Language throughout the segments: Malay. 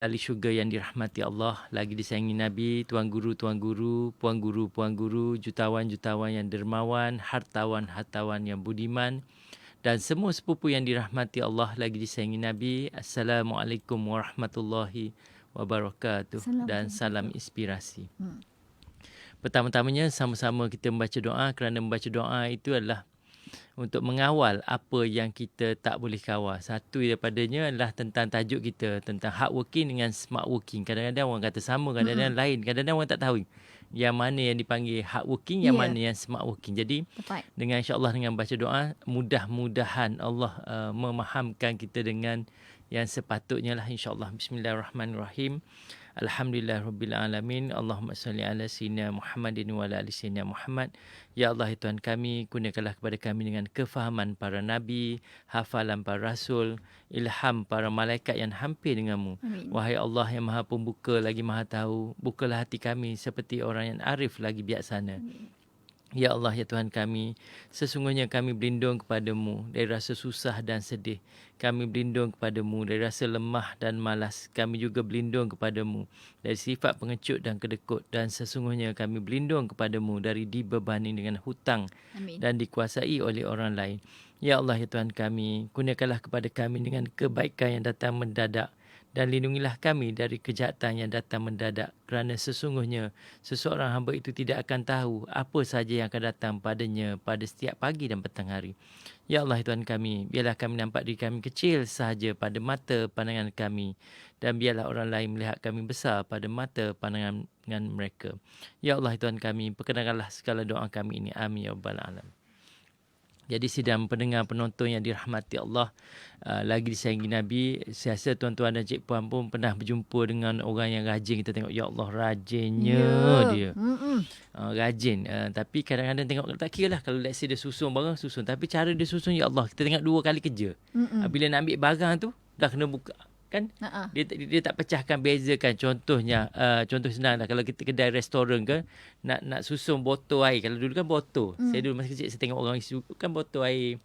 ahli syurga yang dirahmati Allah, lagi disayangi Nabi, tuan guru, puan guru, jutawan yang dermawan, hartawan yang budiman, dan semua sepupu yang dirahmati Allah, lagi disayangi Nabi. Assalamualaikum warahmatullahi wabarakatuh dan salam inspirasi. Pertama-tamanya sama-sama kita membaca doa, kerana membaca doa itu adalah untuk mengawal apa yang kita tak boleh kawal. Satu daripadanya adalah tentang tajuk kita, tentang hard working dengan smart working. Kadang-kadang orang kata sama, kadang-kadang lain. Kadang-kadang orang tak tahu yang mana yang dipanggil hard working, yang mana yang smart working. Jadi dengan insya-Allah dengan baca doa, mudah-mudahan Allah memahamkan kita dengan yang sepatutnya lah, insya-Allah. Bismillahirrahmanirrahim. Alhamdulillahirrabbilalamin. Allahumma salli ala sayyidina Muhammadin wa ala ali sayyidina Muhammad. Ya Allah, ya Tuhan kami, kurniakanlah kepada kami dengan kefahaman para nabi, hafalan para rasul, ilham para malaikat yang hampir denganmu. Amin. Wahai Allah yang maha pembuka lagi maha tahu, bukalah hati kami seperti orang yang arif lagi bijaksana. Amin. Ya Allah, ya Tuhan kami, sesungguhnya kami berlindung kepadamu dari rasa susah dan sedih. Kami berlindung kepadamu dari rasa lemah dan malas. Kami juga berlindung kepadamu dari sifat pengecut dan kedekut. Dan sesungguhnya kami berlindung kepadamu dari dibebani dengan hutang. Amin. Dan dikuasai oleh orang lain. Ya Allah, ya Tuhan kami, kurniakanlah kepada kami dengan kebaikan yang datang mendadak. Dan lindungilah kami dari kejahatan yang datang mendadak, kerana sesungguhnya seseorang hamba itu tidak akan tahu apa sahaja yang akan datang padanya pada setiap pagi dan petang hari. Ya Allah, Tuhan kami, biarlah kami nampak diri kami kecil sahaja pada mata pandangan kami, dan biarlah orang lain melihat kami besar pada mata pandangan mereka. Ya Allah, Tuhan kami, perkenankanlah segala doa kami ini. Amin ya rabbal alamin. Jadi sidang pendengar penonton yang dirahmati Allah, lagi disayangi Nabi, saya rasa tuan-tuan dan cik puan pun pernah berjumpa dengan orang yang rajin. Kita tengok, ya Allah, rajinnya dia. Rajin. Tapi kadang-kadang tengok, tak kira lah kalau let's say dia susun barang, susun. Tapi cara dia susun, ya Allah, kita tengok 2 kali kerja. Bila nak ambil barang tu, dah kena buka. Kan? Dia tak pecahkan, bezakan. Contohnya, contoh senang lah. Kalau kita kedai restoran ke, nak susun botol air. Kalau dulu kan botol. Saya dulu masa kecil, saya tengok orang isi kan botol air.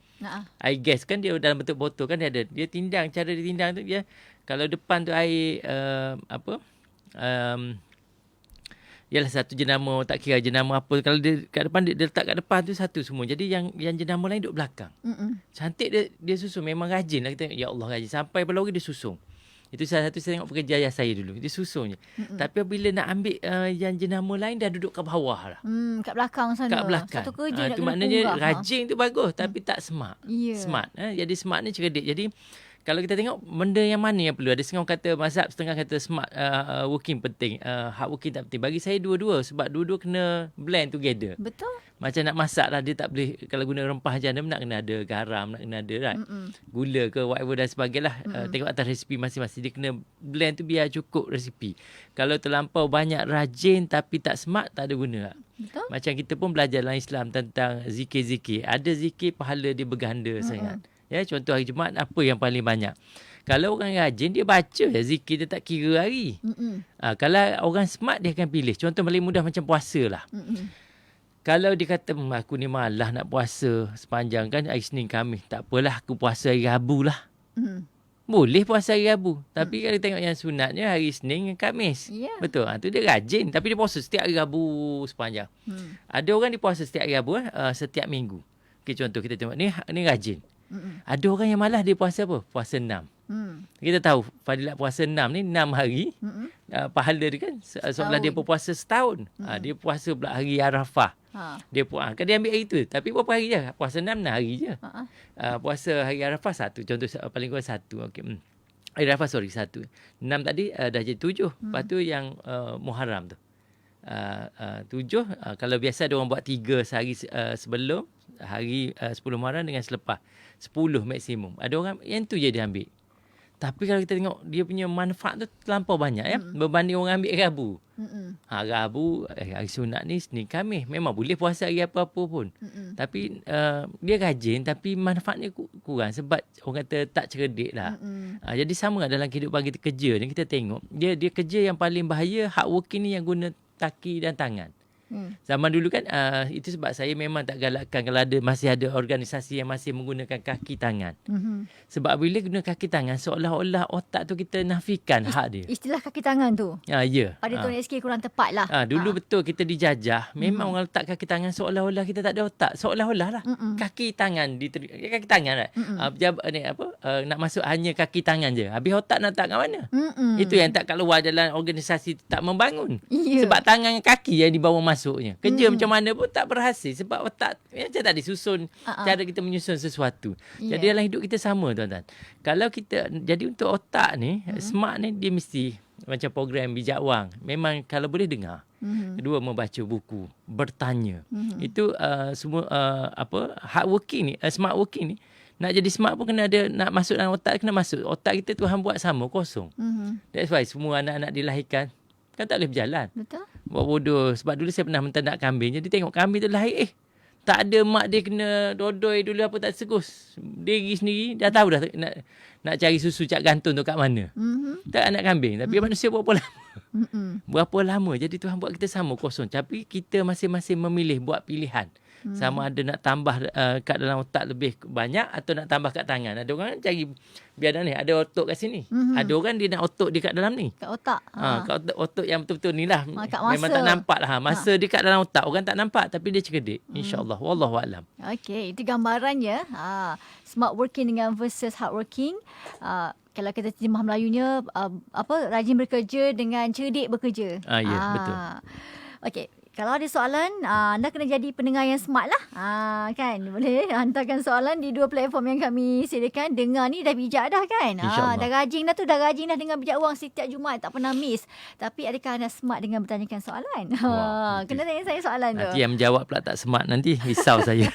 Air gas kan, dia dalam bentuk botol kan, dia ada. Dia tindang, cara dia tindang tu, dia kalau depan tu air, ialah satu jenama, tak kira jenama apa. Kalau dia kat depan, dia letak kat depan tu satu semua. Jadi yang jenama lain duduk belakang. Cantik dia susun. Memang rajin lah. Kita tengok, ya Allah, rajin. Sampai pelori dia susun. Itu salah satu saya tengok pekerja ayah saya dulu. Dia susun je. Tapi bila nak ambil yang jenama lain, dah duduk kat bawah lah. Kat belakang sana. Kat belakang. Satu kerja nak itu maknanya rajin tu bagus. Tapi tak smart. Yeah. Smart. Jadi smart ni cerdik. Jadi kalau kita tengok benda yang mana yang perlu. Ada setengah kata mazhab, setengah kata smart working penting. Hard working tak penting. Bagi saya dua-dua. Sebab dua-dua kena blend together. Betul. Macam nak masak lah, dia tak boleh, kalau guna rempah jana, nak kena ada garam, nak kena ada right? Gula ke whatever dan sebagainya lah. Tengok atas resipi masing-masing. Dia kena blend tu biar cukup resipi. Kalau terlampau banyak rajin tapi tak smart, tak ada guna lah. Betul. Macam kita pun belajar dalam Islam tentang zikir-zikir. Ada zikir pahala dia berganda sangat. Ya, contoh hari Jumaat, apa yang paling banyak? Kalau orang rajin, dia baca zikir, dia tak kira hari. Kalau orang smart, dia akan pilih. Contoh paling mudah macam puasa lah. Kalau dia kata, aku ni malah nak puasa sepanjang kan hari Senin Khamis. Tak apalah, aku puasa hari Rabu lah. Boleh puasa hari Rabu. Tapi kalau tengok yang sunatnya hari Senin dan Khamis. Yeah. Betul. Tu dia rajin. Tapi dia puasa setiap hari Rabu sepanjang. Ada orang dia puasa setiap hari Rabu, setiap minggu. Okay, contoh kita tengok, ni rajin. Ada orang yang malah dia puasa apa? Puasa 6. Kita tahu fadilat puasa 6 ni 6 hari. Pahala dia kan seolah dia berpuasa setahun. Dia puasa pula hari Arafah. Dia kan dia ambil hari tu. Tapi berapa hari je? Puasa 6 hari je. Puasa hari Arafah 1. Contoh paling kurang 1. Okey. Hari Arafah 1. 6 tadi dah jadi 7. Lepas tu yang Muharram tu. 7. Kalau biasa ada orang buat 3 sehari sebelum hari 10 Muharram dengan selepas. 10 maksimum. Ada orang yang tu je dia ambil. Tapi kalau kita tengok dia punya manfaat tu terlampau banyak ya. Berbanding orang ambil Rabu. Rabu, hari sunat ni Senin Khamis. Memang boleh puasa hari apa-apa pun. Tapi dia rajin tapi manfaatnya kurang. Sebab orang kata tak cerdik lah. Jadi sama dalam kehidupan kita kerja ni, kita tengok. Dia kerja yang paling bahaya, hard working ni yang guna kaki dan tangan. Zaman dulu kan itu sebab saya memang tak galakkan kalau masih ada organisasi yang masih menggunakan kaki tangan. Sebab bila guna kaki tangan seolah-olah otak tu kita nafikan hak dia. Istilah kaki tangan tu. Ya. Pada Tony SK kurang tepat lah. Dulu betul kita dijajah. Memang orang letak kaki tangan seolah-olah kita tak ada otak. Seolah-olah lah. Kaki tangan. Kaki tangan nak masuk hanya kaki tangan je. Habis otak nak letak kat mana? Itu yang tak kat luar dalam organisasi tak membangun. Sebab tangan kaki yang dibawa masuknya. Kerja macam mana pun tak berhasil. Sebab otak macam tak disusun. Cara kita menyusun sesuatu. Jadi dalam hidup kita sama tuan-tuan. Kalau kita, jadi untuk otak ni, smart ni dia mesti macam program bijak wang. Memang kalau boleh dengar. Kedua, membaca buku, bertanya. Itu semua hard working ni, smart working ni. Nak jadi smart pun kena ada, nak masuk dalam otak kena masuk. Otak kita Tuhan buat sama, kosong. That's why semua anak-anak dilahirkan kan tak boleh berjalan. Betul. Buat bodoh. Sebab dulu saya pernah menternak kambing. Jadi tengok kambing tu lahir, tak ada mak dia kena dodoi dulu apa tak segus. Dia pergi sendiri, dah tahu dah nak cari susu cak gantung tu kat mana. Tak anak kambing. Tapi manusia berapa lama? Berapa lama. Jadi Tuhan buat kita sama, kosong. Tapi kita masing-masing memilih buat pilihan. Sama ada nak tambah kat dalam otak lebih banyak atau nak tambah kat tangan. Ada orang cari biar ni ada otot kat sini. Ada orang dia nak otot dia kat dalam ni. Kat otak. Kat otot yang betul-betul ni lah. masa. Memang tak nampak lah. Masa dia kat dalam otak. Orang tak nampak tapi dia cerdik. InsyaAllah. Wallahualam. Okey, itu gambarannya. Smart working dengan versus hard working. Kalau kita terjemah Melayunya, rajin bekerja dengan cerdik bekerja. Ya, betul. Okey. Kalau ada soalan, anda kena jadi pendengar yang smart lah. Kan? Boleh hantarkan soalan di dua platform yang kami sediakan. Dengar ni dah bijak dah kan? Dah rajin dah dengan bijak wang setiap Jumaat. Tak pernah miss. Tapi adakah anda smart dengan bertanyakan soalan? Kena tanya saya soalan tu. Nanti yang menjawab pula tak smart nanti. Risau saya.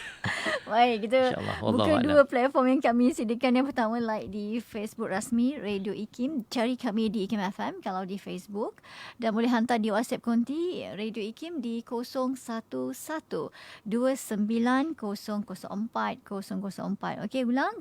Baik, kita buka dua platform yang kami sediakan. Yang pertama, like di Facebook rasmi Radio IKIM. Cari kami di IKIM FM kalau di Facebook. Dan boleh hantar di WhatsApp konti Radio IKIM di 011-29004-004. Okey, ulang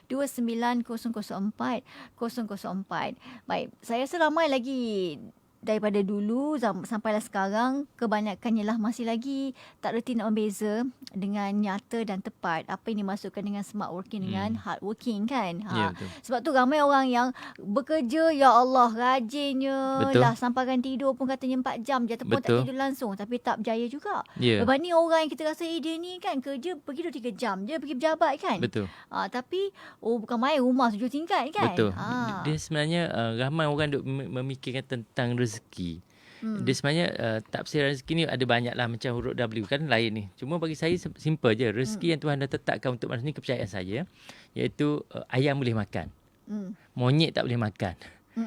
011-29004-004. Baik, saya rasa ramai lagi daripada dulu sampailah sekarang, kebanyakannya lah masih lagi tak reti nak membeza dengan nyata dan tepat. Apa yang dimasukkan dengan smart working dengan hard working kan. Betul. Sebab tu ramai orang yang bekerja, ya Allah, rajinnya lah, sampaikan tidur pun katanya 4 jam je ataupun tak tidur langsung, tapi tak berjaya juga. Berbanding orang yang kita rasa dia ni kan kerja pergi 2-3 jam je pergi pejabat kan. Betul. Tapi bukan main, rumah 7 tingkat kan. Betul. Dia sebenarnya ramai orang duk memikirkan tentang rezeki. Dia sebenarnya tafsir rezeki ni ada banyak lah, macam huruf W kan lain ni. Cuma bagi saya simple je. Rezeki yang Tuhan dah tetapkan untuk manusia ni, kepercayaan saya, iaitu ayam boleh makan, monyet tak boleh makan,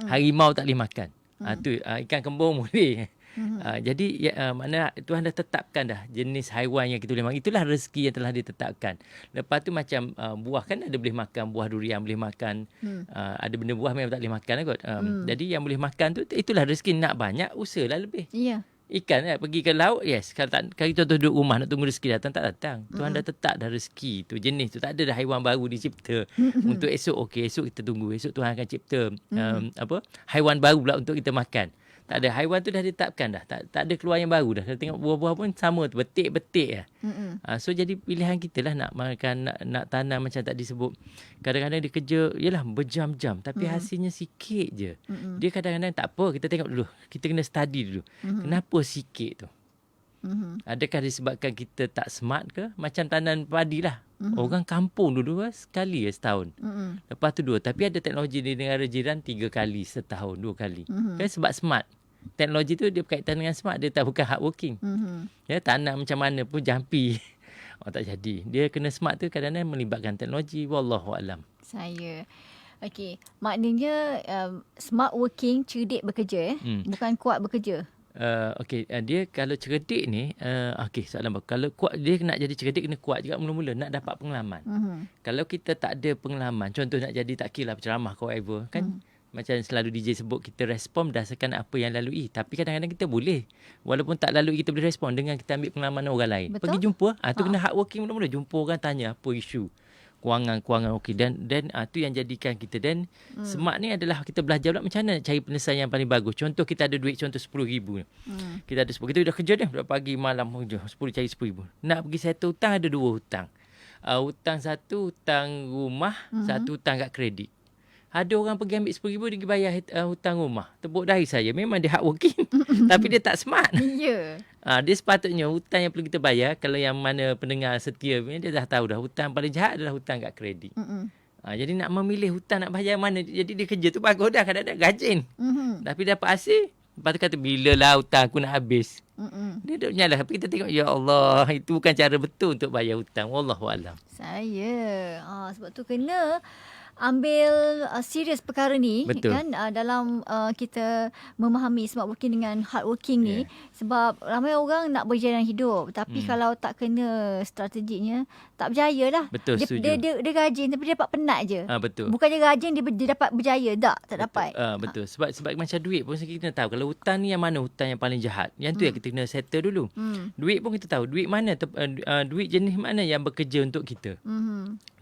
harimau tak boleh makan, ikan kembung boleh. Jadi mana Tuhan dah tetapkan dah jenis haiwan yang kita boleh makan. Itulah rezeki yang telah ditetapkan. Lepas tu macam buah kan ada boleh makan, buah durian boleh makan. Ada benda buah memang tak boleh makan kot. Jadi yang boleh makan tu, itulah rezeki. Nak banyak, usahalah lebih. Ikan pergi ke laut, yes. Kalau contoh duduk rumah nak tunggu rezeki datang, tak datang. Tuhan dah tetap dah rezeki tu, jenis tu. Tak ada dah haiwan baru dicipta untuk esok. Okey, esok kita tunggu. Esok Tuhan akan cipta haiwan baru pula untuk kita makan. Tak ada, haiwan tu dah ditetapkan dah. Tak ada keluar yang baru dah. Kita tengok buah-buah pun sama tu, betik-betik lah. So jadi pilihan kita lah nak makan, nak tanam macam tadi sebut. Kadang-kadang dia kerja, yalah berjam-jam, tapi hasilnya sikit je. Dia kadang-kadang tak apa, kita tengok dulu. Kita kena study dulu. Kenapa sikit tu? Adakah disebabkan kita tak smart ke? Macam tanam padi lah. Orang kampung dulu sekali setahun. Lepas tu 2. Tapi ada teknologi di negara jiran 3 kali setahun, 2 kali. Kan sebab smart. Teknologi tu dia berkaitan dengan smart. Dia tak bukan hard working. Ya, tanam macam mana pun jampi. Tak jadi. Dia kena smart tu kadang-kadang melibatkan teknologi. Wallahualam. Okey. Maknanya smart working, cerdik bekerja. Bukan kuat bekerja. Okey, dia kalau cerdik ni, okey, soalan bagus. Kalau kuat, dia nak jadi cerdik kena kuat juga mula-mula, nak dapat pengalaman. Kalau kita tak ada pengalaman, contoh nak jadi tak kira penceramah ke whatever, kan macam selalu DJ sebut, kita respon berdasarkan apa yang lalui. Tapi kadang-kadang kita boleh, walaupun tak lalui kita boleh respon dengan kita ambil pengalaman orang lain. Betul? Pergi jumpa, tu kena hard working mula-mula. Jumpa orang, tanya apa isu, kewangan okey dan tu yang jadikan kita dan smart ni adalah kita belajar pula macam mana nak cari penyelesaian yang paling bagus. Contoh kita ada duit contoh RM10,000. Kita ada 10, kita dah kerja dah pagi malam kerja 10 cari RM10,000. Nak pergi settle hutang ada 2 hutang. Hutang satu hutang rumah, satu hutang kat kredit. Ada orang pergi ambil RM10,000 dia pergi bayar hutang rumah. Tepuk dahi saya. Memang dia hardworking. Tapi dia tak smart. Ya. Dia sepatutnya hutang yang perlu kita bayar. Kalau yang mana pendengar setia, dia dah tahu dah. Hutang paling jahat adalah hutang kat kredit. Jadi nak memilih hutang nak bayar mana. Jadi dia kerja tu bagus dah. Kadang-kadang gajin. Tapi dapat hasil. Lepas tu kata, bila lah hutang aku nak habis. Dia duduk nyalah. Tapi kita tengok, ya Allah, itu bukan cara betul untuk bayar hutang. Wallahualam. Sebab tu kena ambil serius perkara ni. Betul. Kan dalam kita memahami smart working dengan hard working ni, sebab ramai orang nak berjaya dalam hidup tapi kalau tak kena strateginya tak berjaya lah. Betul, setuju. Dia rajin tapi dia dapat penat je. Betul. Bukannya rajin dia dapat berjaya, tak dapat. Betul. Sebab macam duit pun kita kena tahu kalau hutang ni yang mana hutang yang paling jahat. Yang tu yang kita kena settle dulu. Duit pun kita tahu duit mana duit jenis mana yang bekerja untuk kita.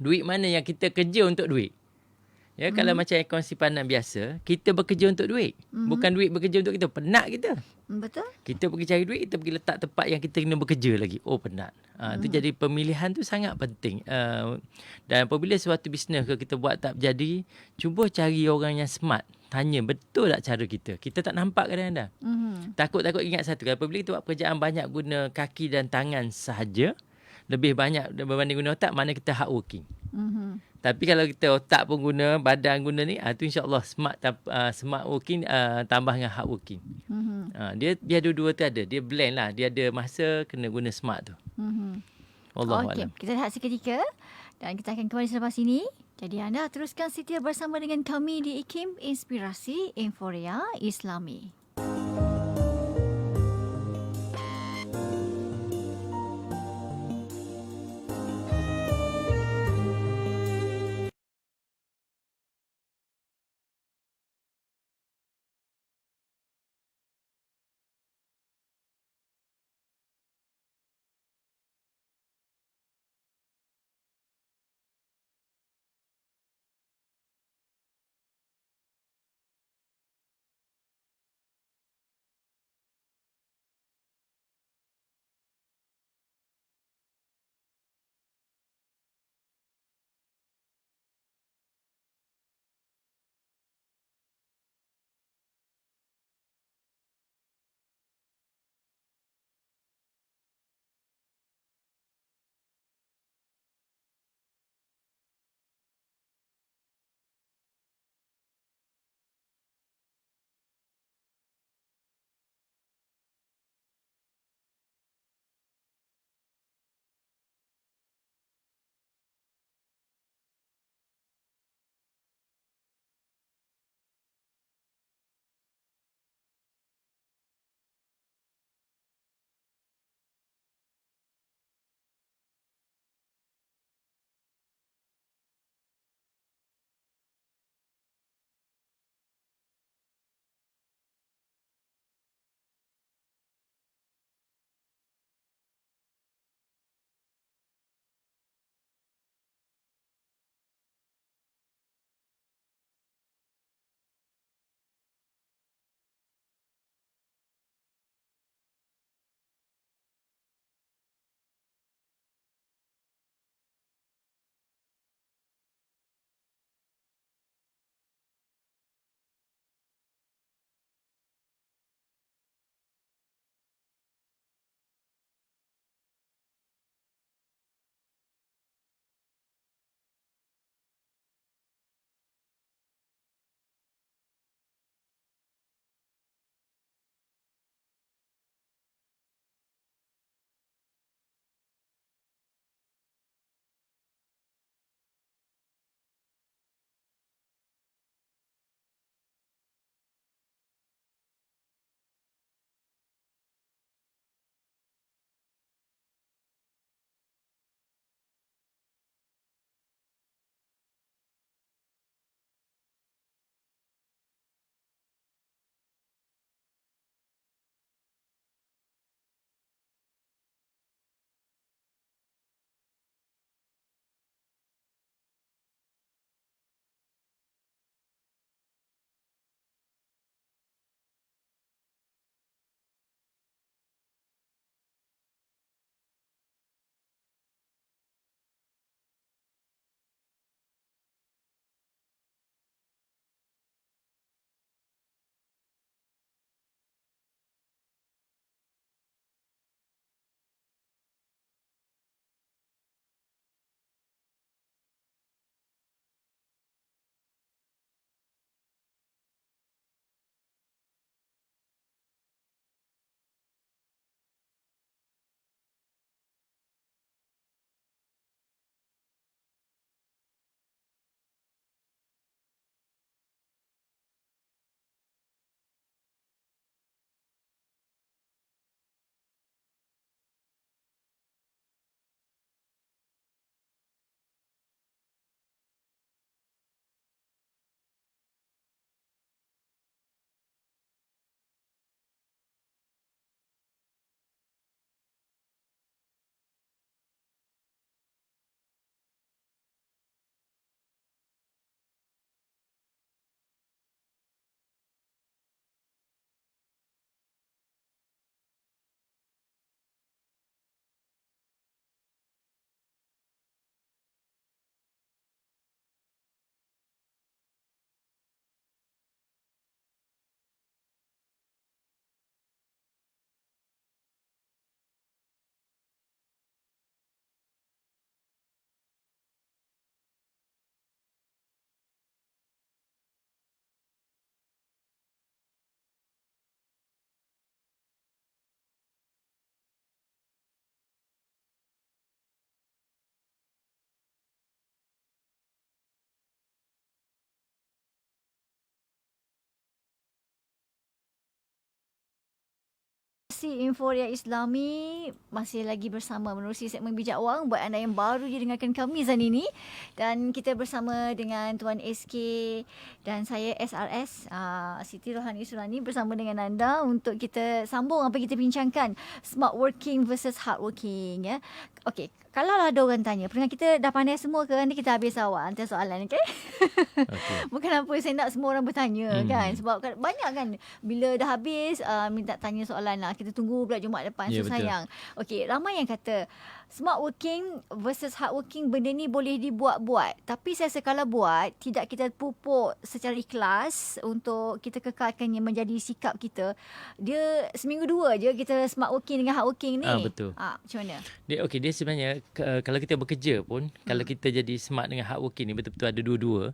Duit mana yang kita kerja untuk duit. Ya, kalau macam akaun simpanan biasa, kita bekerja untuk duit. Bukan duit bekerja untuk kita. Penat kita. Betul. Kita pergi cari duit, kita pergi letak tempat yang kita kena bekerja lagi. Oh, penat. Itu jadi pemilihan tu sangat penting. Dan apabila suatu bisnes kita buat tak berjadi, cuba cari orang yang smart. Tanya betul tak cara kita. Kita tak nampak kadang-kadang. Takut-takut ingat satu. Apabila kita buat pekerjaan banyak guna kaki dan tangan sahaja, lebih banyak berbanding guna otak, mana kita hard working. Tapi kalau kita otak pun guna, badan guna ni, tu insya-Allah smart working tambah dengan hard working. Dia dua-dua tu ada. Dia blend lah. Dia ada masa kena guna smart tu. Wallahualam. Kita rehat seketika dan kita akan kembali selepas ini. Jadi anda teruskan setia bersama dengan kami di IKIM Inspirasi Inforia Islami. Inforia Islami masih lagi bersama menerusi segmen Bijak Wang buat anda yang baru je dengarkan kami Zan ini, dan kita bersama dengan Tuan SK dan saya SRS Siti Rohani Sulani bersama dengan anda untuk kita sambung apa kita bincangkan smart working versus hard working ya. Okey, kalau ada orang tanya, pendengar kita dah pandai semua ke? Nanti kita habis awal hantar soalan, okey? Okay. Bukan apa saya nak semua orang bertanya kan, sebab banyak kan bila dah habis minta tanya soalan lah. Kita tunggu pula Jumaat depan. So sayang. Okey, ramai yang kata smart working versus hard working, benda ni boleh dibuat-buat. Tapi saya rasa kalau buat, tidak kita pupuk secara ikhlas untuk kita kekalkannya menjadi sikap kita. Dia seminggu dua je kita smart working dengan hard working ni. Betul. Macam mana? Dia sebenarnya kalau kita bekerja pun, kalau kita jadi smart dengan hard working ni, betul-betul ada dua-dua.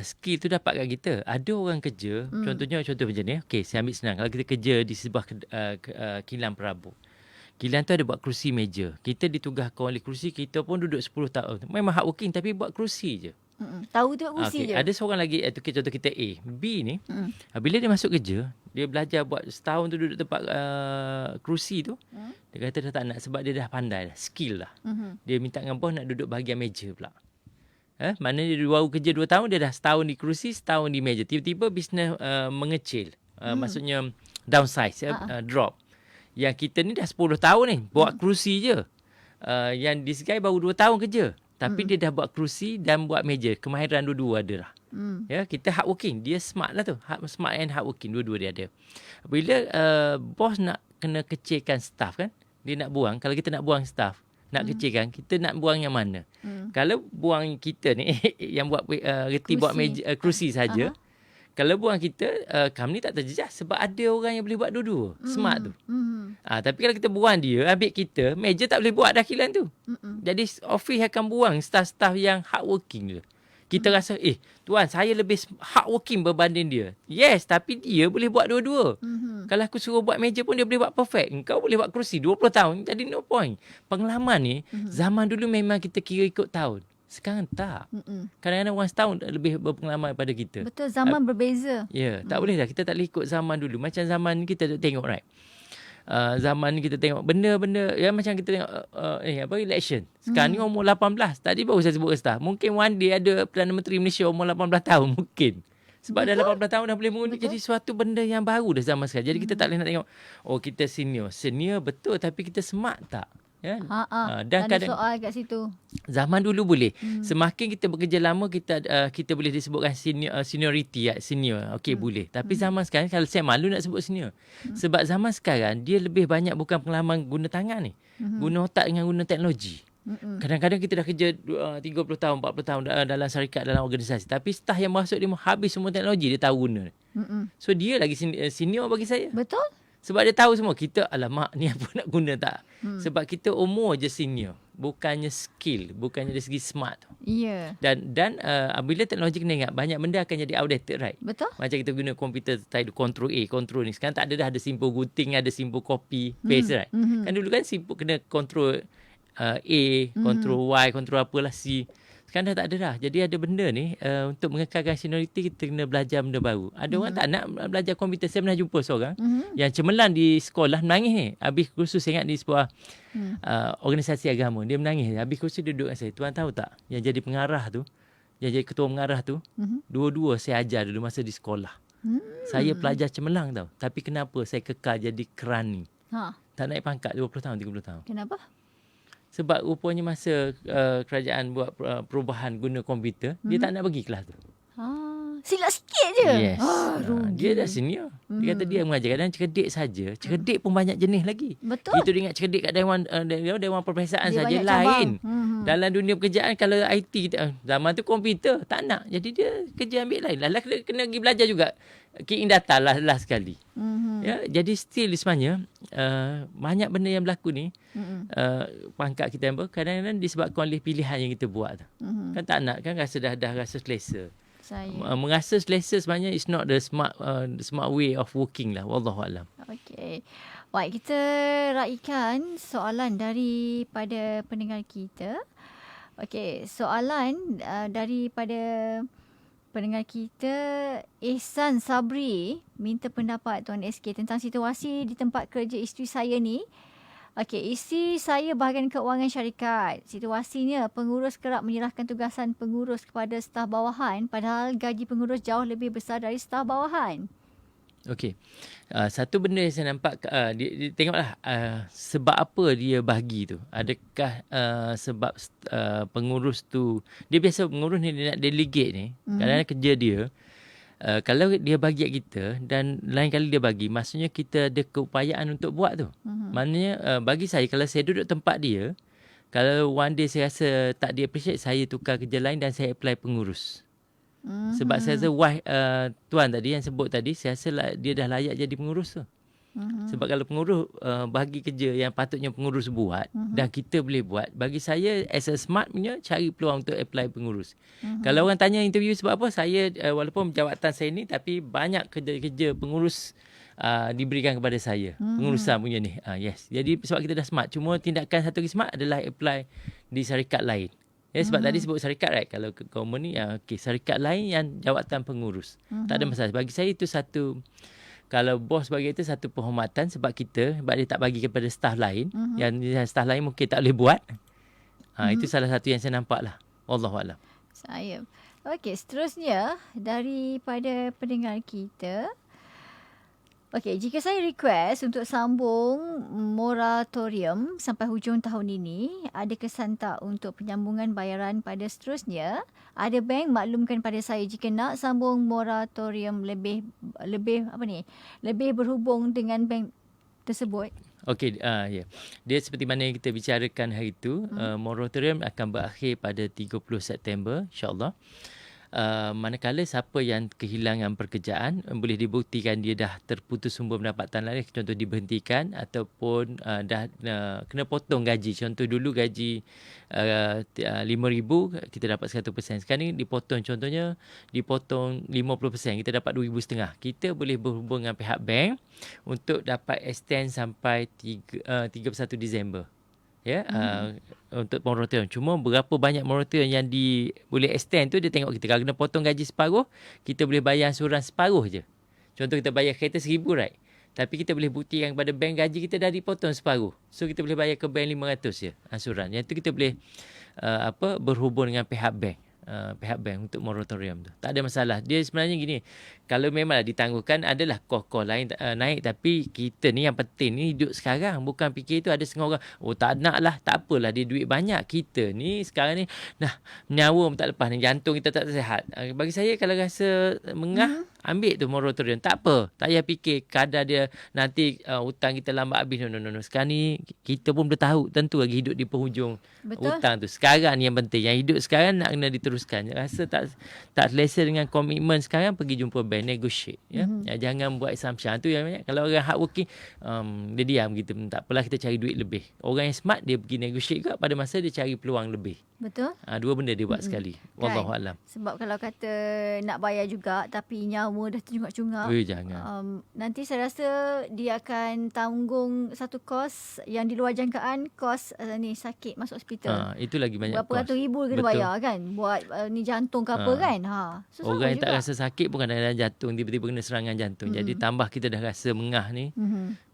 Skill tu dapat kat kita. Ada orang kerja, contoh macam ni. Okey, saya ambil senang. Kalau kita kerja di sebuah kilang perabot. Kilang tu ada buat kerusi meja. Kita ditugaskan oleh kerusi, kita pun duduk 10 tahun. Memang hard working tapi buat kerusi je. Tahu tu kerusi je. Ada seorang lagi, contoh kita A. B ni, bila dia masuk kerja, dia belajar buat setahun tu duduk tempat kerusi tu. Dia kata dah tak nak sebab dia dah pandai dah, skill lah. Dia minta dengan bos nak duduk bahagian meja pula. Mana dia baru kerja 2 tahun, dia dah setahun di kerusi, setahun di meja. Tiba-tiba bisnes mengecil. Maksudnya downsize, drop. Yang kita ni dah 10 tahun ni buat kerusi je. Yang this guy baru 2 tahun kerja. Tapi dia dah buat kerusi dan buat meja. Kemahiran dua-dua ada lah. Ya, kita hard working. Dia smart lah tu. Smart and hard working. Dua-dua dia ada. Bila bos nak kena kecilkan staff kan. Dia nak buang. Kalau kita nak buang staff, nak kecilkan, kita nak buang yang mana? Kalau buang kita ni, yang buat reti buat meja, kerusi saja. Kalau buang kita, kami ni tak terjejas sebab ada orang yang boleh buat dua-dua. Smart tu. Tapi kalau kita buang dia, ambil kita, meja tak boleh buat dah kilang tu. Jadi office akan buang staff-staff yang hard working je. Kita rasa, tuan saya lebih hard working berbanding dia. Yes, tapi dia boleh buat dua-dua. Kalau aku suruh buat meja pun dia boleh buat perfect. Engkau boleh buat kerusi 20 tahun, jadi no point. Pengalaman ni, zaman dulu memang kita kira ikut tahun. Sekarang tak. Kadang-kadang orang setahun lebih berpengalaman daripada kita. Betul, zaman berbeza. Ya, tak boleh dah. Kita tak boleh ikut zaman dulu. Macam zaman ni kita tengok, right? Zaman ni kita tengok benda-benda, ya macam kita tengok election. Sekarang ni umur 18. Tadi baru saya sebut staff. Mungkin one day ada Perdana Menteri Malaysia umur 18 tahun. Mungkin. Sebab dah 18 tahun dah boleh mengundi. Jadi suatu benda yang baru dah zaman sekarang. Jadi kita tak boleh nak tengok, kita senior. Senior betul, tapi kita smart tak? Ya. Dan ada soal kat situ. Zaman dulu boleh. Semakin kita bekerja lama, kita boleh disebutkan seniority, senior. Okey, boleh. Tapi zaman sekarang, kalau saya malu nak sebut senior. Sebab zaman sekarang dia lebih banyak bukan pengalaman guna tangan ni. Guna otak dengan guna teknologi. Kadang-kadang kita dah kerja 30 tahun, 40 tahun dalam syarikat, dalam organisasi. Tapi staff yang masuk dia habis semua teknologi, dia tahu guna. So dia lagi senior bagi saya. Betul. Sebab dia tahu semua. Kita, alamak ni apa nak guna tak? Sebab kita umur je senior. Bukannya skill. Bukannya dari segi smart. Ya. Dan bila teknologi kena ingat, banyak benda akan jadi outdated, right? Betul. Macam kita guna komputer, control A, control ni. Sekarang tak ada dah. Ada simple routing, ada simple copy, paste, right? Kan dulu kan simple kena control A, control Y, control apalah C. Sekarang dah tak ada dah. Jadi ada benda ni, untuk mengekalkan seniority, kita kena belajar benda baru. Ada orang tak nak belajar komputer. Saya pernah jumpa seorang yang cemerlang di sekolah, menangis ni. Habis kursus, saya ingat di sebuah organisasi agama. Dia menangis. Habis kursus dia duduk dengan saya. Tuan tahu tak, yang jadi pengarah tu, yang jadi ketua pengarah tu, dua-dua saya ajar dulu masa di sekolah. Saya pelajar cemerlang tau. Tapi kenapa saya kekal jadi kerani? Tak naik pangkat 20 tahun, 30 tahun. Kenapa? Sebab rupanya masa kerajaan buat perubahan guna komputer, dia tak nak bagi kelas tu. Silap sikit je. Yes. Dia dah senior. Dia kata dia mengajar. Kadang cerdik saja. Cerdik pun banyak jenis lagi. Betul. Itu dia ingat cerdik kat Dewan Perperiksaan saja lain. Dalam dunia pekerjaan, kalau IT, zaman tu komputer, tak nak. Jadi dia kerja ambil lain. Lah kena pergi belajar juga. Key in data lah sekali. Ya, jadi still sebenarnya banyak benda yang berlaku ni, pangkat kita yang kadang-kadang disebabkan oleh pilihan yang kita buat. Kan tak nak, kan rasa dah rasa selesa. Merasa selesa sebenarnya is not the smart way of working lah. Wallahualam. Okey. Baik, kita raikan soalan daripada pendengar kita. Okey, soalan daripada pendengar kita, Ihsan Sabri minta pendapat Tuan SK tentang situasi di tempat kerja isteri saya ni. Okey, isteri saya bahagian keuangan syarikat. Situasinya, pengurus kerap menyerahkan tugasan pengurus kepada staf bawahan padahal gaji pengurus jauh lebih besar dari staf bawahan. Okey. Satu benda yang saya nampak, dia tengoklah sebab apa dia bahagi tu. Adakah sebab pengurus tu, dia biasa pengurus ni dia nak delegate ni, kadang-kadang kerja dia, kalau dia bagi kat kita dan lain kali dia bagi, maksudnya kita ada keupayaan untuk buat tu. Maknanya bagi saya, kalau saya duduk tempat dia, kalau one day saya rasa tak dia appreciate, saya tukar kerja lain dan saya apply pengurus. Sebab saya rasa tuan tadi yang sebut tadi, saya rasa dia dah layak jadi pengurus tu. Sebab kalau pengurus bagi kerja yang patutnya pengurus buat dan kita boleh buat, bagi saya as a smart punya, cari peluang untuk apply pengurus. Kalau orang tanya interview sebab apa, saya walaupun jawatan saya ni, tapi banyak kerja-kerja pengurus diberikan kepada saya. Pengurusan punya ni. Yes. Jadi sebab kita dah smart, cuma tindakan satu lagi smart adalah apply di syarikat lain. Ya, sebab tadi sebut syarikat, right? Kalau ke common ni, syarikat lain yang jawatan pengurus. Tak ada masalah. Bagi saya itu satu, kalau bos bagi itu satu penghormatan sebab dia tak bagi kepada staf lain. Yang staf lain mungkin tak boleh buat. Itu salah satu yang saya nampak lah. Wallahualam. Saya. Okey, seterusnya daripada pendengar kita. Okey, jika saya request untuk sambung moratorium sampai hujung tahun ini, ada kesan tak untuk penyambungan bayaran pada seterusnya? Ada bank maklumkan pada saya jika nak sambung moratorium lebih berhubung dengan bank tersebut. Okey, ya. Dia seperti mana yang kita bicarakan hari itu, moratorium akan berakhir pada 30 September, insya-Allah. Manakala siapa yang kehilangan pekerjaan, boleh dibuktikan dia dah terputus sumber pendapatan lain, contoh diberhentikan ataupun dah kena potong gaji. Contoh dulu gaji 5,000 kita dapat 100%. Sekarang ni dipotong, contohnya dipotong 50%, kita dapat 2,500. Kita boleh berhubung dengan pihak bank untuk dapat extend sampai 31 Disember. Ya, untuk moratorium. Cuma berapa banyak moratorium yang boleh extend tu, dia tengok kita. Kalau kena potong gaji separuh, kita boleh bayar ansuran separuh je. Contoh kita bayar kereta 1,000, right? Tapi kita boleh buktikan kepada bank gaji kita dah dipotong separuh. So kita boleh bayar ke bank 500 je ansuran. Yang tu kita boleh berhubung dengan pihak bank untuk moratorium tu. Tak ada masalah. Dia sebenarnya gini, kalau memang ditangguhkan, adalah kos-kos lain naik, tapi kita ni yang penting ni hidup sekarang. Bukan fikir tu ada setengah orang, tak nak lah, tak apalah, dia duit banyak. Kita ni sekarang ni nyawa pun tak lepas ni, jantung kita tak sihat. Bagi saya, kalau rasa mengah, ambil tu moratorium. Tak apa, tak payah fikir kadar dia nanti hutang kita lambat habis. No. Sekarang ni kita pun dah tahu, tentu lagi hidup di penghujung hutang tu. Sekarang ni yang penting, yang hidup sekarang nak kena diteruskan. Rasa tak selesa dengan komitmen sekarang, pergi jumpa bank, negotiate. Jangan buat assumption. Tu yang banyak. Kalau orang hardworking, dia diam gitu. Tak apalah, kita cari duit lebih. Orang yang smart, dia pergi negotiate juga, pada masa dia cari peluang lebih. Betul. Dua benda dia buat sekali. Wallahualam. Sebab kalau kata nak bayar juga tapi nyawa dah tercungap-cungap, jangan. Nanti saya rasa dia akan tanggung satu kos yang di luar jangkaan, kos sakit masuk hospital. Itu lagi banyak berapa ratus ribu kena bayar kan, buat ni jantung ke apa kan. Orang yang tak rasa sakit pun kadang-kadang jantung, tiba-tiba kena serangan jantung. Jadi tambah kita dah rasa mengah ni,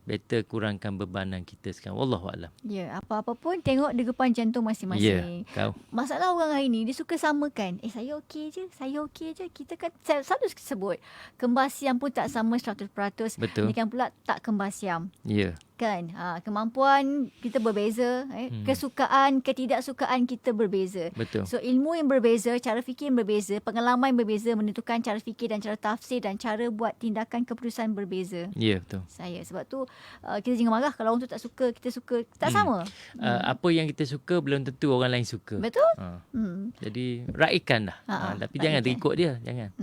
better kurangkan bebanan kita sekarang. Wallahualam. Ya, apa-apa pun tengok degupan jantung masing-masing. Kau. Masalah orang hari ni, dia suka samakan. Saya okey je. Kita kan selalu sebut, kembasiam pun tak sama 100%. Betul. Ini kan pula tak kembasiam. Ya. Kan, kemampuan kita berbeza, kesukaan, ketidaksukaan kita berbeza. Betul. So ilmu yang berbeza, cara fikir yang berbeza, pengalaman yang berbeza menentukan cara fikir dan cara tafsir dan cara buat tindakan keputusan berbeza. Ya, betul. Sebab tu kita jangan marah kalau orang tu tak suka, kita suka, tak sama. Apa yang kita suka belum tentu orang lain suka. Betul. Jadi raikanlah. Tapi jangan terikut dia, jangan.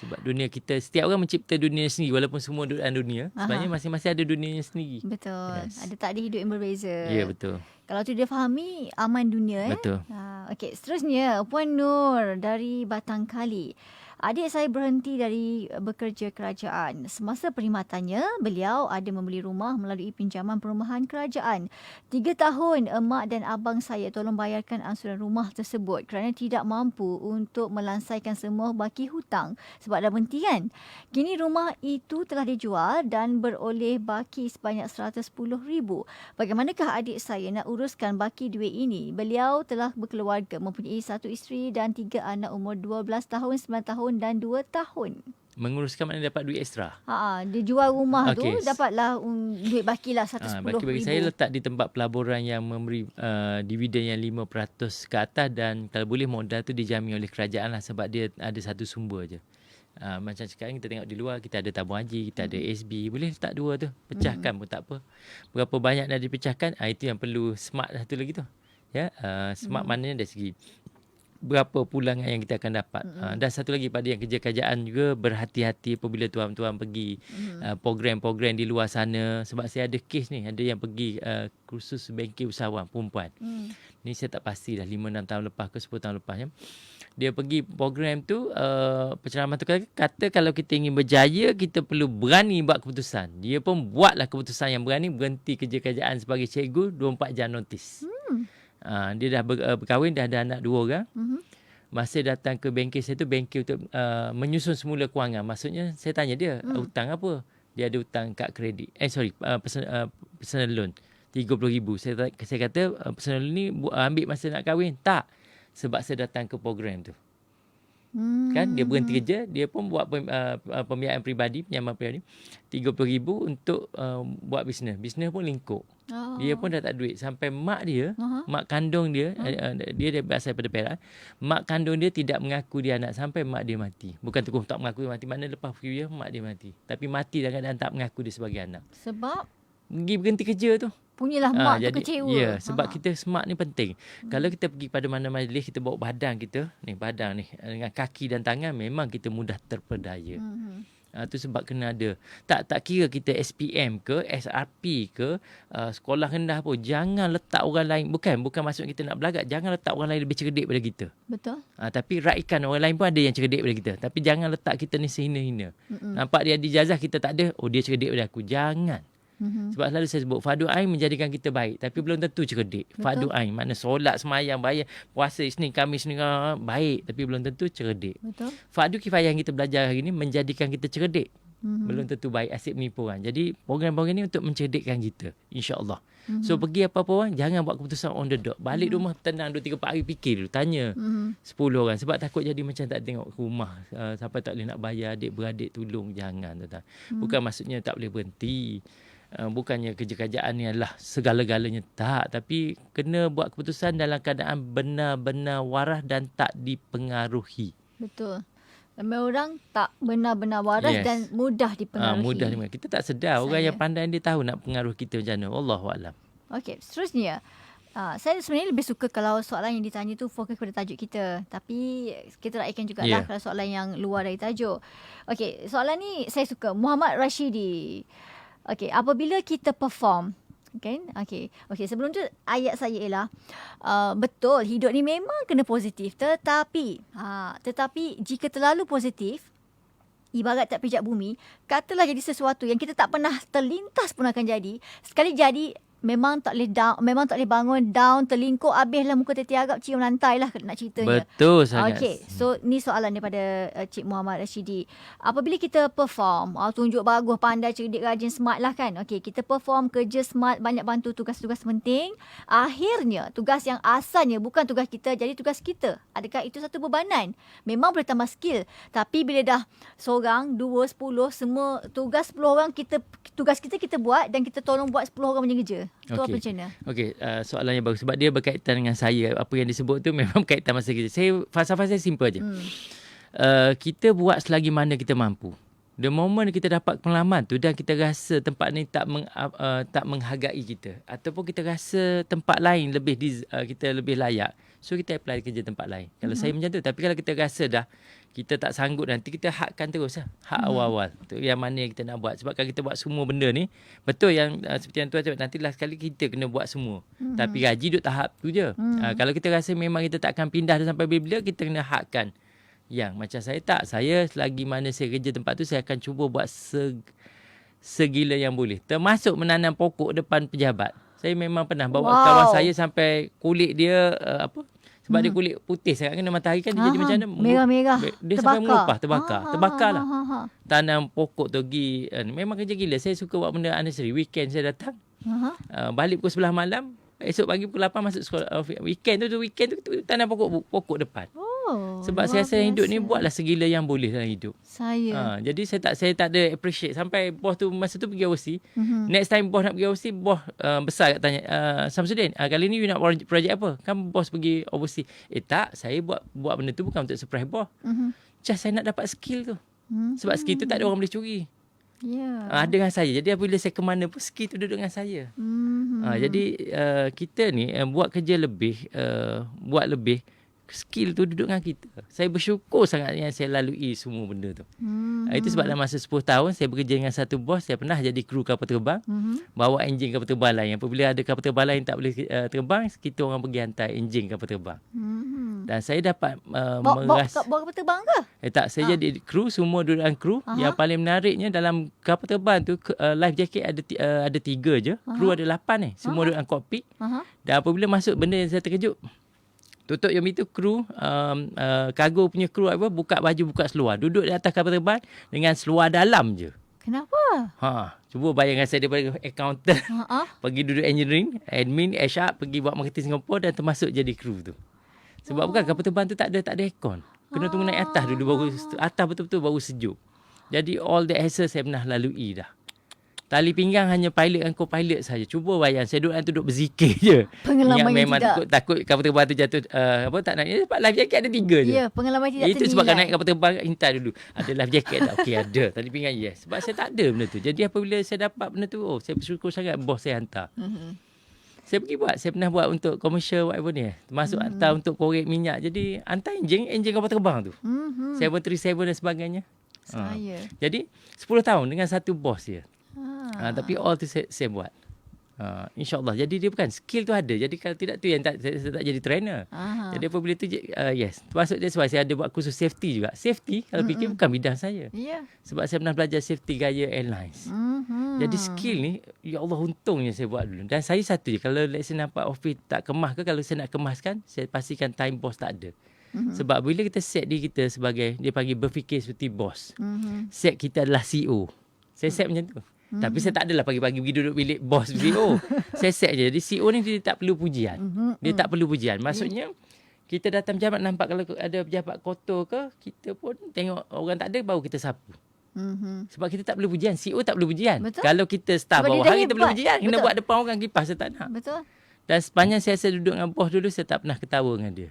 Sebab dunia kita, setiap orang mencipta dunia sendiri, walaupun semua duduk dalam dunia, sebenarnya masing-masing ada dunianya sendiri. Betul. Yes. Ada takdir hidup yang berbeza. Ya, betul. Kalau tu dia fahami, aman dunia. Betul. Okey, seterusnya Puan Nur dari Batang Kali. Adik saya berhenti dari bekerja kerajaan. Semasa perkhidmatannya, beliau ada membeli rumah melalui pinjaman perumahan kerajaan. 3 tahun emak dan abang saya tolong bayarkan angsuran rumah tersebut kerana tidak mampu untuk melansaikan semua baki hutang. Sebab dah berhenti kan. Kini rumah itu telah dijual dan beroleh baki sebanyak RM110,000. Bagaimanakah adik saya nak uruskan baki duit ini? Beliau telah berkeluarga, mempunyai 1 isteri dan 3 anak umur 12 tahun, 9 tahun dan 2 tahun. Menguruskan maknanya dapat duit ekstra. Dia jual rumah tu, Okey. dapatlah duit baki lah Baki bagi RM110,000. saya letak di tempat pelaburan yang memberi dividen yang 5% ke atas, dan kalau boleh modal tu dijamin oleh kerajaan lah, sebab dia ada satu sumber je. Macam sekarang kita tengok di luar, kita ada tabung haji, kita ada SB, boleh letak dua tu, pecahkan pun tak apa. Berapa banyak dah dipecahkan, itu yang perlu smart satu lagi tu. Ya, smart maknanya dari segi berapa pulangan yang kita akan dapat. Dan satu lagi pada yang kerja kerajaan juga, berhati-hati apabila tuan-tuan pergi program-program di luar sana. Sebab saya ada kes ni, ada yang pergi kursus bengkel usahawan perempuan. Ni saya tak pasti dah 5-6 tahun lepas ke 10 tahun lepas ya. Dia pergi program tu, penceramah tu kata kalau kita ingin berjaya, kita perlu berani buat keputusan. Dia pun buatlah keputusan yang berani, berhenti kerja kerajaan sebagai cikgu, 24 jam notis. Dia dah berkahwin, dah ada anak 2 orang. Masa datang ke bengkel saya tu, bengkel untuk menyusun semula kewangan. Maksudnya saya tanya dia, hutang apa? Dia ada hutang kad kredit. Personal loan. 30,000. Saya kata, personal loan ni ambil masa nak kahwin? Tak. Sebab saya datang ke program tu. Kan dia berhenti kerja, dia pun buat pembiayaan peribadi, pinjaman peribadi 30,000 untuk buat bisnes. Bisnes pun lingkup. Dia pun dah tak duit sampai mak dia, mak kandung dia, dia berasal daripada Perak. Mak kandung dia tidak mengaku dia anak sampai mak dia mati. Bukan terus tak mengaku dia mati, mana lepas few years mak dia mati. Tapi mati dalam keadaan tak mengaku dia sebagai anak. Sebab berhenti kerja tu. Punyalah mak tu kecewa. Ya, sebab kita smart ni penting. Kalau kita pergi pada mana majlis, kita bawa badan kita, badan ni dengan kaki dan tangan, memang kita mudah terpedaya. Tu sebab kena ada. Tak kira kita SPM ke, SRP ke, sekolah rendah pun, jangan letak orang lain, bukan maksud kita nak belagak, jangan letak orang lain lebih cerdik daripada kita. Betul. Tapi raikan orang lain pun ada yang cerdik daripada kita. Tapi jangan letak kita ni sehina-hina. Nampak dia dijazah, kita tak ada, dia cerdik daripada aku. Jangan. Sebab selalu saya sebut, fardu ain menjadikan kita baik, tapi belum tentu cerdik. Fardu ain makna solat, semayang, bayar, puasa Isnin, Khamis ni baik, tapi belum tentu cerdik. Betul. Fardu kifayah yang kita belajar hari ni menjadikan kita cerdik. Belum tentu baik, asyik menipu orang. Jadi program-program ni untuk mencerdikkan kita, insya-Allah. So pergi apa-apa orang, jangan buat keputusan on the dot. Balik rumah tenang 2-3 hari, fikir dulu, tanya 10 orang, sebab takut jadi macam tak tengok rumah, sampai tak boleh nak bayar, adik-beradik tolong. Jangan tuan-tuan. Bukan maksudnya tak boleh berhenti. Bukannya kerja kerajaan ni adalah segala-galanya, tak, tapi kena buat keputusan dalam keadaan benar-benar waras dan tak dipengaruhi. Betul. Ramai orang tak benar-benar waras dan mudah dipengaruhi. Mudah dipengaruhi. Kita tak sedar. Orang yang pandai dia tahu nak pengaruh kita macam mana. Wallahualam. Okey, seterusnya. Saya sebenarnya lebih suka kalau soalan yang ditanya tu fokus kepada tajuk kita. Tapi kita raikan jugalah kalau soalan yang luar dari tajuk. Okey, soalan ni saya suka. Muhammad Rashidi. Okey, apabila kita perform, okey, sebelum tu ayat saya ialah betul hidup ni memang kena positif, tetapi jika terlalu positif, ibarat tak pijak bumi, katalah jadi sesuatu yang kita tak pernah terlintas pun akan jadi, sekali jadi memang tak boleh down, memang tak boleh bangun, down, terlingkup, habislah muka tertiarap, cium lantai lah nak ceritanya. Betul sangat. Okey, so ni soalan daripada Cik Muhammad Rashidi. Apabila kita perform, tunjuk bagus, pandai, cerdik, rajin, smart lah kan. Okey, kita perform, kerja smart, banyak bantu tugas-tugas penting. Akhirnya, tugas yang asalnya bukan tugas kita, jadi tugas kita. Adakah itu satu bebanan? Memang boleh tambah skill. Tapi bila dah seorang, 2, 10, semua tugas 10 orang, tugas kita buat dan kita tolong buat 10 orang punya kerja. Itu apa macam mana? Okey, soalannya bagus sebab dia berkaitan dengan saya. Apa yang disebut tu memang berkaitan masa kerja. Falsafah saya simple je. Kita buat selagi mana kita mampu. The moment kita dapat pengalaman tu dan kita rasa tempat ni tak menghargai kita, ataupun kita rasa tempat lain kita lebih layak, so kita apply kerja tempat lain. Kalau saya macam tu. Tapi kalau kita rasa dah kita tak sanggup, nanti kita hakkan terus lah. Hak awal-awal. Tu yang mana yang kita nak buat. Sebab kalau kita buat semua benda ni, betul yang seperti yang tuan cakap, nanti last kali kita kena buat semua. Tapi gaji duduk tahap tu je. Kalau kita rasa memang kita tak akan pindah dah sampai bila, kita kena hakkan Yang macam saya tak. Saya selagi mana saya kerja tempat tu, saya akan cuba buat segila yang boleh. Termasuk menanam pokok depan pejabat. Saya memang pernah bawa kawan saya sampai kulit dia sebab dia kulit putih sangat, kena matahari kan dia jadi macam mana? Merah-merah. Dia sampai melupah, terbakar lah. Tanam pokok tu pergi. Memang kerja gila. Saya suka buat benda unnecessary. Weekend saya datang. Balik pukul 11 malam. Esok pagi pukul 8 masuk sekolah. Weekend tu tanam pokok depan. Sebab saya rasa hidup ni buatlah segila yang boleh dalam hidup. Jadi saya tak ada appreciate sampai bos tu masa tu pergi overseas. Next time bos nak pergi overseas, bos besar kat tanya, Samsudin, kali ni you nak projek apa? Kan bos pergi overseas. Tak, saya buat benda tu bukan untuk surprise bos. Just saya nak dapat skill tu. Sebab skill tu tak ada orang boleh curi. Ada dengan saya. Jadi apabila saya ke mana pun, skill tu duduk dengan saya. Jadi kita ni buat kerja lebih, buat lebih, skill tu duduk dengan kita. Saya bersyukur sangat yang saya lalui semua benda tu. Itu sebab dalam masa 10 tahun saya bekerja dengan satu bos. Saya pernah jadi kru kapal terbang, bawa enjin kapal terbang lain. Apabila ada kapal terbang lain tak boleh terbang, kita orang pergi hantar enjin kapal terbang. Dan saya dapat bawa kapal terbang ke? Tak, saya jadi kru, semua duduk dalam kru. Yang paling menariknya dalam kapal terbang tu, life jacket ada 3 je. Kru ada 8 ni. Semua duduk dalam kokpit. Dan apabila masuk, benda yang saya terkejut, tutup yang itu kru, kargo punya kru buka baju, buka seluar. Duduk di atas kapal terbang dengan seluar dalam je. Kenapa? Cuba bayangkan saya daripada accountant, pergi duduk engineering, admin, HR, pergi buat marketing Singapura dan termasuk jadi kru tu. Sebab bukan kapal terbang tu tak ada aircon. Kena tunggu naik atas dulu, baru atas betul-betul baru sejuk. Jadi all the hassle saya pernah lalui dah. Tali pinggang hanya pilot dan co-pilot saja. Cuba bayang, saya duduk tu duduk berzikir je. Pengalaman yang memang tidak. takut kapal terbang tu jatuh, tak naik. Sebab life jacket ada 3 je. Ya, pengalaman tidak itu sebab naik kapal terbang, hintar dulu. Ada life jacket tak? Okey, ada. Tali pinggang, yes. Sebab saya tak ada benda tu. Jadi apabila saya dapat benda tu, saya bersyukur sangat bos saya hantar. Saya pergi buat. Saya pernah buat untuk commercial whatever ni. Termasuk hantar untuk korek minyak. Jadi hantar enjin kapal terbang tu. 737 dan sebagainya. Jadi 10 tahun dengan satu bos dia. Tapi all tu saya buat. InsyaAllah. Jadi dia bukan, skill tu ada. Jadi kalau tidak tu yang saya tak jadi trainer. Jadi apabila tu, yes. Termasuk that's why saya ada buat kursus safety juga. Safety kalau fikir bukan bidang saya. Sebab saya pernah belajar safety gaya airlines. Jadi skill ni, ya Allah, untungnya saya buat dulu. Dan saya satu je, kalau let's say nampak office tak kemas ke, kalau saya nak kemaskan, saya pastikan time boss tak ada. Sebab bila kita set diri kita sebagai, dia panggil berfikir seperti bos. Set kita adalah CEO. Saya set macam tu. Tapi saya tak adalah pagi-pagi pergi duduk bilik bos CEO. Saya set je. Jadi CEO ni dia tak perlu pujian. Dia tak perlu pujian. Maksudnya, kita datang pejabat nampak kalau ada pejabat kotor ke, kita pun tengok orang tak ada, baru kita sapu. Sebab kita tak perlu pujian. CEO tak perlu pujian. Betul. Kalau kita staff bawahan, kita perlu pujian. Kena buat depan orang, kipas saya tak nak. Betul. Dan sepanjang saya duduk dengan bos dulu, saya tak pernah ketawa dengan dia.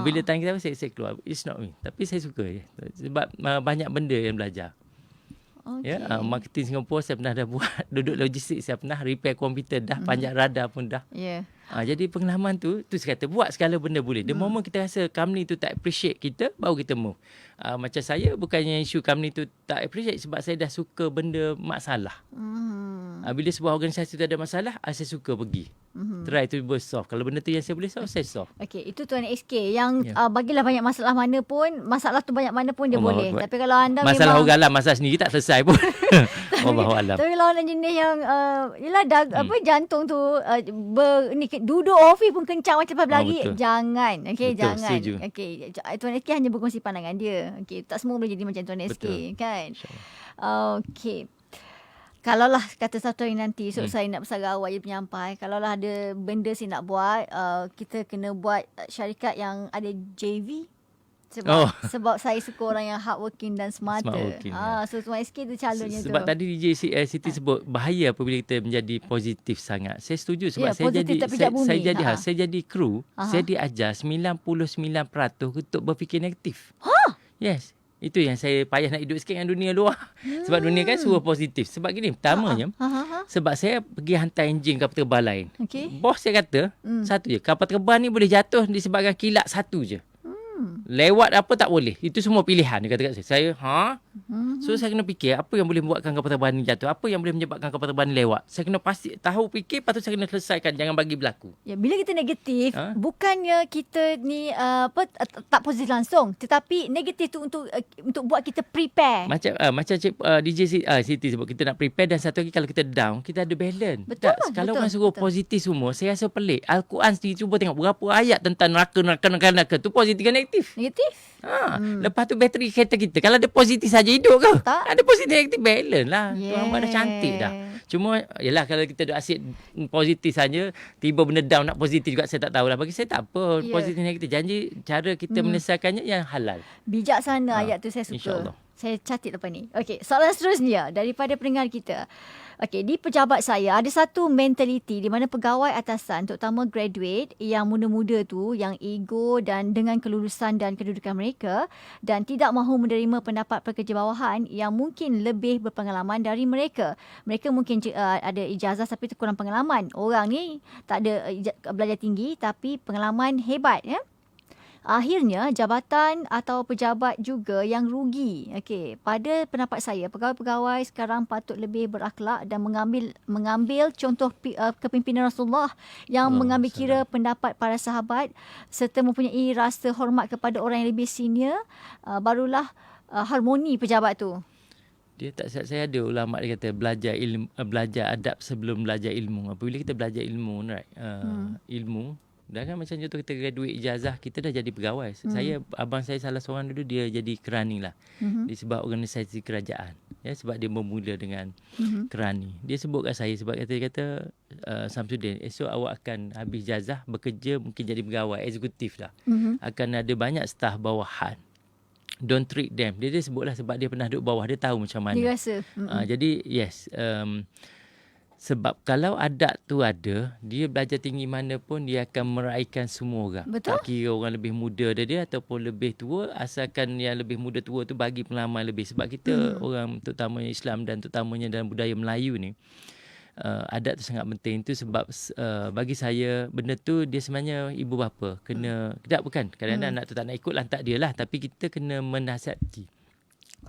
Bila tanya ketawa, saya keluar. It's not me. Tapi saya suka je. Sebab banyak benda yang belajar. Marketing Singapura saya pernah dah buat. Duduk logistik saya pernah. Repair komputer dah. Panjat radar pun dah. Jadi pengalaman tu saya kata buat segala benda boleh. The moment kita rasa company tu tak appreciate kita, baru kita move. Macam saya, bukannya isu company tu tak appreciate, sebab saya dah suka benda masalah. Bila sebuah organisasi tu ada masalah, saya suka pergi. Try to solve. Kalau benda tu yang saya boleh solve, saya solve. Okey, itu Tuan SK yang bagilah banyak masalah mana pun, masalah tu banyak mana pun dia boleh. Tapi kalau anda masalah memang orang dalam, masalah sendiri tak selesai pun. Wallahualam. Tapi kalau anda jenis yang yelah jantung tu duduk office pun kencang macam lagi, jangan. Okey, jangan. Okey, Tuan SK hanya berkongsi pandangan dia. Okey, tak semua boleh jadi macam Tuan SK, kan? Okey. Kalaulah kata satu hari nanti saya nak bersara awak jadi penyampai, kalaulah ada benda saya nak buat, kita kena buat syarikat yang ada JV. Sebab saya suka orang yang hardworking dan smarter. So Tuan SK tu calonnya tu. Sebab tadi DJ Siti sebut bahaya apabila kita menjadi positif sangat. Saya setuju sebab saya jadi kru, saya diajar 99% untuk berfikir negatif. Yes. Itu yang saya payah nak hidup sikit dengan dunia luar. Sebab dunia kan suruh positif. Sebab gini, pertamanya, sebab saya pergi hantar enjin kapal terbang lain. Bos saya kata, satu je, kapal terbang ni boleh jatuh disebabkan kilat satu je. Lewat apa tak boleh. Itu semua pilihan. Dia kata kat saya. So saya kena fikir apa yang boleh buatkan kapal terbang ni jatuh. Apa yang boleh menyebabkan kapal terbang ni lewat. Saya kena pasti tahu fikir. Lepas tu saya kena selesaikan. Jangan bagi berlaku. Ya, bila kita negatif, bukannya kita ni tak positif langsung. Tetapi negatif tu untuk buat kita prepare. Macam DJ Siti sebut. Kita nak prepare. Dan satu lagi kalau kita down, kita ada balance. Betul. Kalau orang suruh positif semua, saya rasa pelik. Al-Quran sendiri cuba tengok berapa ayat tentang neraka. Tu positif ke negatif? Negatif. Lepas tu bateri kereta kita kalau ada positif saja hidup ke? Tak. Ada positif negatif balance lah. Yeah. Tuan buat dah cantik dah. Cuma yalah kalau kita duk asyik positif saja, tiba benda down nak positif juga saya tak tahulah. Bagi saya tak apa. Yeah. Positif negatif. Janji cara kita menyelesaikannya yang halal. Bijaksana ayat tu saya suka. InsyaAllah. Saya catat lepas ni. Okey, soalan seterusnya daripada pendengar kita. Okey, di pejabat saya ada satu mentaliti di mana pegawai atasan terutama graduate yang muda-muda tu yang ego dan dengan kelulusan dan kedudukan mereka dan tidak mahu menerima pendapat pekerja bawahan yang mungkin lebih berpengalaman dari mereka. Mereka mungkin ada ijazah tapi kurang pengalaman. Orang ni tak ada belajar tinggi tapi pengalaman hebat ya. Akhirnya jabatan atau pejabat juga yang rugi. Okey, pada pendapat saya pegawai-pegawai sekarang patut lebih berakhlak dan mengambil contoh kepimpinan Rasulullah yang mengambil kira pendapat para sahabat serta mempunyai rasa hormat kepada orang yang lebih senior, barulah harmoni pejabat tu. Dia tak silap saya ada ulama dia kata belajar adab sebelum belajar ilmu. Apabila kita belajar ilmu, right? Ilmu dah kan macam contoh kita graduate ijazah, kita dah jadi pegawai. Abang saya salah seorang dulu dia jadi kerani lah. Di sebuah organisasi kerajaan. Ya, sebab dia bermula dengan kerani. Dia sebut kat saya sebab dia kata Samsudin, esok awak akan habis ijazah bekerja mungkin jadi pegawai eksekutif lah. Akan ada banyak staf bawahan. Don't treat them. Dia sebutlah sebab dia pernah duduk bawah, dia tahu macam mana. Dia rasa. Jadi yes, sebab kalau adab tu ada, dia belajar tinggi mana pun dia akan meraihkan semua orang. Betul. Tak kira orang lebih muda dari dia ataupun lebih tua, asalkan yang lebih muda tua tu bagi pengalaman lebih. Sebab kita orang terutamanya Islam dan terutamanya dalam budaya Melayu ni, adab tu sangat penting. Itu sebab bagi saya benda tu dia sebenarnya ibu bapa kena bukan kadang-kadang anak tu tak nak ikut lantak dia lah, tapi kita kena menasihati.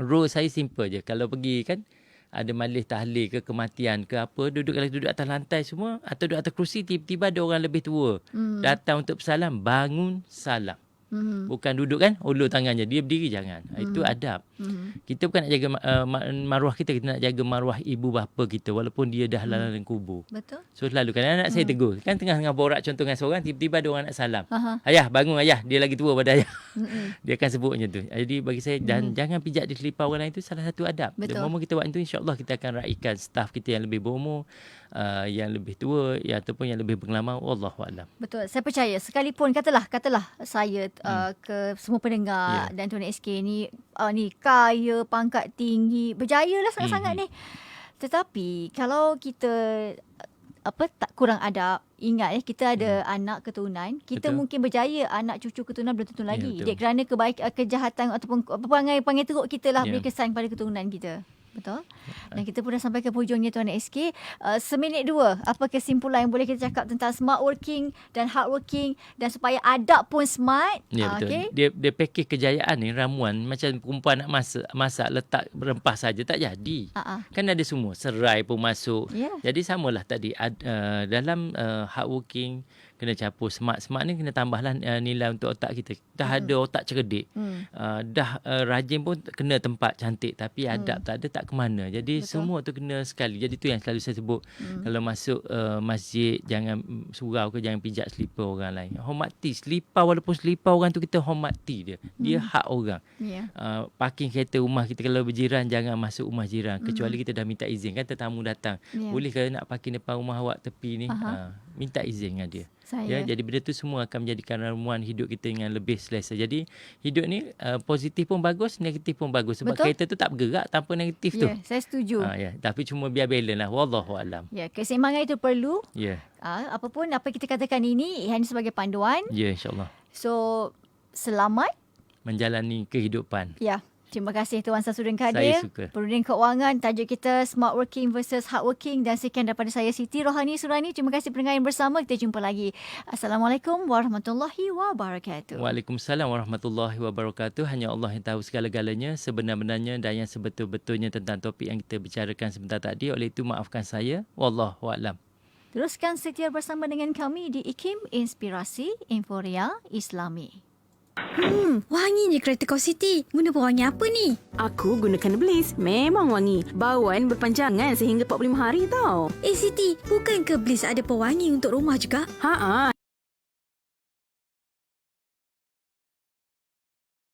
Rule saya simple je. Kalau pergi kan ada majlis tahlil ke kematian ke apa, duduk atas lantai semua atau duduk atas kerusi, tiba-tiba ada orang lebih tua datang untuk bersalam, bangun salam. Bukan duduk kan ulur tangannya, dia berdiri jangan. Itu adab. Kita bukan nak jaga maruah kita nak jaga maruah ibu bapa kita walaupun dia dah dalam kubur. Betul. So selalu kan anak saya tegur, kan tengah borak contoh dengan seorang, tiba-tiba ada orang nak salam. Ayah bangun ayah, dia lagi tua pada ayah. Dia akan sebut macam tu. Jadi bagi saya jangan pijak di selipar orang lain, itu salah satu adab. Dan momen kita buat itu, insya-Allah kita akan raikan staf kita yang lebih berumur, yang lebih tua, ataupun yang lebih pengalaman. Wallahu a'lam. Betul. Saya percaya sekalipun katalah saya ke semua pendengar dan Tuan SK ni kaya, pangkat tinggi, berjaya lah sangat-sangat ni. Tetapi kalau kita tak kurang adab, ingat kita ada anak keturunan, kita mungkin berjaya, anak cucu keturunan belum tentu lagi. Dia kerana kejahatan ataupun perangai teruk kita lah beri kesan pada keturunan kita. Betul. Dan kita pun dah sampai ke hujungnya Tuan SK. Seminit dua, apa kesimpulan yang boleh kita cakap tentang smart working dan hard working dan supaya adab pun smart? Ya, betul. Okay. Dia package kejayaan ni ramuan macam perempuan nak masak letak rempah saja tak jadi. Kan ada semua, serai pun masuk. Jadi samalah tadi dalam hard working kena campur smart ni kena tambahlah nilai untuk otak kita. Dah ada otak cerdik. Dah rajin pun kena tempat cantik, tapi adab tak ada tak ke mana. Jadi semua tu kena sekali. Jadi tu yang selalu saya sebut. Kalau masuk masjid jangan surau ke jangan pijak selipar orang lain. Hormati selipar, walaupun selipar orang tu kita hormati dia. Dia hak orang. Parking kereta rumah kita kalau berjiran jangan masuk rumah jiran kecuali kita dah minta izin kan, tetamu datang. Boleh ke nak parking depan rumah awak tepi ni? Minta izin dengan dia. Jadi benda tu semua akan menjadikan ramuan hidup kita dengan lebih selesa. Jadi hidup ni positif pun bagus, negatif pun bagus. Sebab kereta tu tak bergerak tanpa negatif tu. Saya setuju. Tapi cuma biar balance lah. Wallahu a'lam. Keseimbangan itu perlu. Apapun apa kita katakan ini hanya sebagai panduan. InsyaAllah. So selamat menjalani kehidupan. Terima kasih Tuan Samsudin Saya Kadir. suka. Perunding Keuangan, tajuk kita Smart Working versus Hard Working. Dan sekian daripada saya Siti Rohani Surani. Terima kasih pendengar yang bersama. Kita jumpa lagi. Assalamualaikum warahmatullahi wabarakatuh. Waalaikumsalam warahmatullahi wabarakatuh. Hanya Allah yang tahu segala-galanya, sebenar-benarnya dan yang sebetul-betulnya tentang topik yang kita bicarakan sebentar tadi. Oleh itu maafkan saya. Wallahu a'lam. Teruskan setia bersama dengan kami di IKIM Inspirasi Inforia Islami. Wanginya kereta kau Siti. Guna pewangi apa ni? Aku gunakan Bliss. Memang wangi. Bauan berpanjangan sehingga 45 hari tau. Siti, bukan ke Bliss ada pewangi untuk rumah juga?